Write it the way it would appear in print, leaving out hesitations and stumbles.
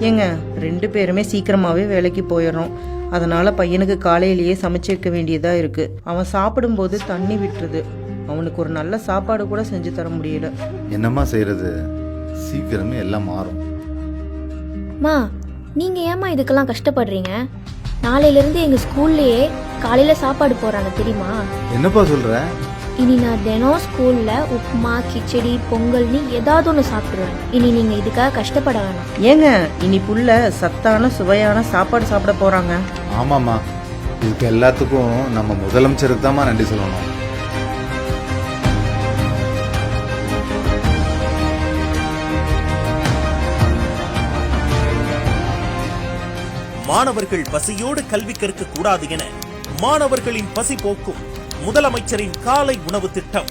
ஏங்க 2 பேருமே சீக்கிரமாகவே வேலைக்கு போயிடுறோம். அதனால் பையனுக்கு காலையிலேயே சமைச்சு வைக்க வேண்டியதாக இருக்குது. அவன் சாப்பிடும்போது தண்ணி விட்டுருது. அவனுக்கு ஒரு நல்ல சாப்பாடு கூட செஞ்சு தர முடியல. என்னம்மா செய்கிறது, சீக்கிரமே எல்லாம் மாறும். மா, நீங்கள் ஏம்மா இதுக்கெல்லாம் கஷ்டப்படுறீங்க? நாளையிலேருந்து எங்கள் ஸ்கூல்லையே காலையில் சாப்பாடு போடுறாங்க தெரியுமா? என்னப்பா சொல்கிற? இனி நான் தினம் ஸ்கூலில் உப்புமா, கிச்சடி, பொங்கல்னு ஏதாவது ஒன்று சாப்பிடுவேன். இனி நீங்கள் இதுக்காக கஷ்டப்பட வேணாம். ஏங்க இனி புள்ள சத்தான சுவையான சாப்பாடு சாப்பிட போகிறாங்க. ஆமாம்மா, இதுக்கு எல்லாத்துக்கும் நம்ம முதலமைச்சருக்கு தான்மா நன்றி சொல்லணும். மாணவர்கள் பசியோடு கல்வி கற்க கூடாது என மாணவர்களின் பசி போக்கும் முதலமைச்சரின் காலை உணவு திட்டம்